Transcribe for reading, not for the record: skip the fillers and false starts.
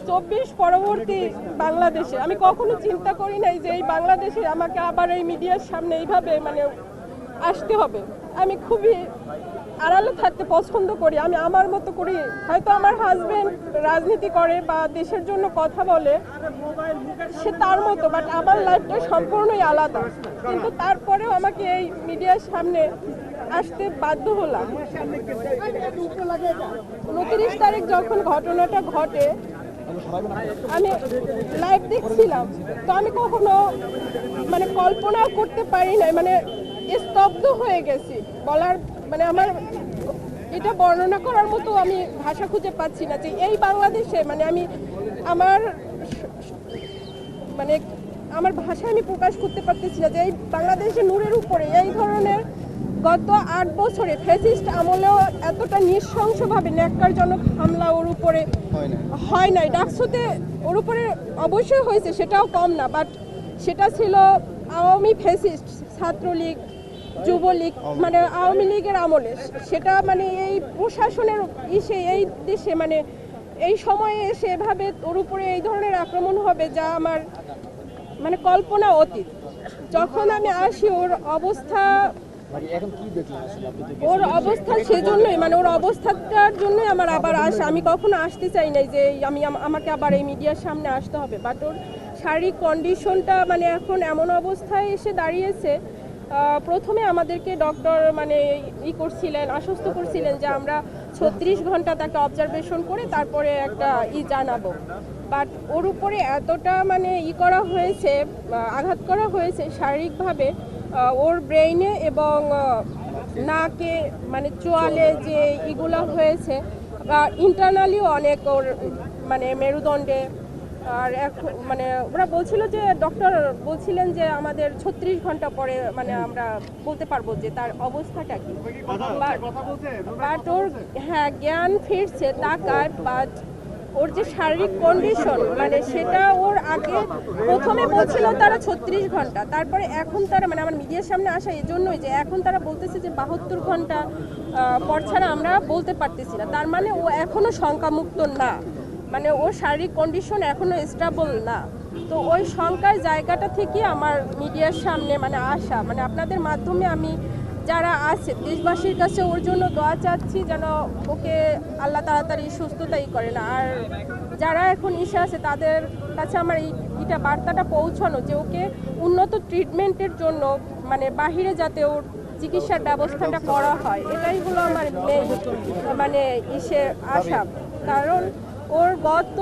2024 পরবর্তী বাংলাদেশে আমি কখনো চিন্তা করি নাই যে এই বাংলাদেশে আমাকে আবার এই মিডিয়ার সামনে এইভাবে মানে আসতে হবে। আমি খুবই আড়ালে থাকতে পছন্দ করি, আমি আমার মতো করি। হয়তো আমার হাজবেন্ড রাজনীতি করে বা দেশের জন্য কথা বলে, সে তার মতো, বাট আমার লাইফটা সম্পূর্ণই আলাদা। কিন্তু তারপরেও আমাকে এই মিডিয়ার সামনে আসতে বাধ্য হলাম। 29 তারিখ যখন ঘটনাটা ঘটে আমি লাইভ দেখছিলাম, তো আমি কখনো মানে কল্পনাও করতে পারি নাই, মানে স্তব্ধ হয়ে গেছি। বলার মানে আমার এটা বর্ণনা করার মতো আমি ভাষা খুঁজে পাচ্ছি না যে এই বাংলাদেশে মানে আমি আমার মানে আমার ভাষায় আমি প্রকাশ করতে পারতেছি না যে এই বাংলাদেশে নূরের উপরে এই ধরনের গত 8 বছরে ফ্যাসিস্ট আমলেও এতটা নৃশংসভাবে ন্যাক্কারজনক হামলা ওর উপরে হয় নাই। ডাকসুতে ওর উপরে অবশ্যই হয়েছে, সেটাও কম না, বাট সেটা ছিল আওয়ামী ফ্যাসিস্ট, ছাত্রলীগ, যুবলীগ, মানে আওয়ামী লীগের আমলে। সেটা মানে এই প্রশাসনের এই দেশে মানে এই সময়ে এসে এভাবে ওর উপরে এই ধরনের আক্রমণ হবে যা আমার মানে কল্পনা অতীত। যখন আমি আসি ওর অবস্থা সেজন্যই মানে ওর অবস্থাটার জন্যই আমার আবার আসা। আমি কখনো আসতে চাই নাই যে আমাকে আবার এই মিডিয়ার সামনে আসতে হবে, বাট ওর শারীরিক কন্ডিশনটা মানে এখন এমন অবস্থায় এসে দাঁড়িয়েছে। প্রথমে আমাদেরকে ডক্টর মানে আশ্বস্ত করছিলেন যে আমরা 36 ঘন্টা তাকে অবজারভেশন করে তারপরে একটা জানাবো, বাট ওর উপরে এতটা মানে করা হয়েছে, আঘাত করা হয়েছে শারীরিকভাবে ওর ব্রেইনে এবং নাকে মানে চোয়ালে যে ইগুলো হয়েছে, বা ইন্টারনালিও অনেক ওর মানে মেরুদণ্ডে। আর এখন মানে ওরা বলছিল যে ডক্টর বলছিলেন যে আমাদের 36 ঘন্টা পরে মানে আমরা বলতে পারবো যে তার অবস্থাটা কি। বাট ওর হ্যাঁ জ্ঞান ফিরছে তাকায়, বাট ওর যে শারীরিক কন্ডিশন মানে সেটা ওর আগে প্রথমে বলছিল তারা 36 ঘন্টা, তারপরে এখন তারা মানে আমার মিডিয়ার সামনে আসা এই জন্যই যে এখন তারা বলতেছে যে 72 ঘন্টা পর ছাড়া আমরা বলতে পারতেছি না। তার মানে ও এখনো শঙ্কামুক্ত না, মানে ওর শারীরিক কন্ডিশন এখনো স্টেবল না। তো ওই শঙ্কার জায়গাটা থেকে আমার মিডিয়ার সামনে মানে আসা, মানে আপনাদের মাধ্যমে আমি যারা আছে দেশবাসীর কাছে ওর জন্য দোয়া চাচ্ছি যেন ওকে আল্লাহ তাড়াতাড়ি সুস্থতাই করে না। আর যারা এখন আছে তাদের কাছে আমার এইটা বার্তাটা পৌঁছানো যে ওকে উন্নত ট্রিটমেন্টের জন্য মানে বাহিরে যাতে ওর চিকিৎসার ব্যবস্থাটা করা হয়, এটাই হলো আমার মেইন মানে আশা। কারণ ওর গত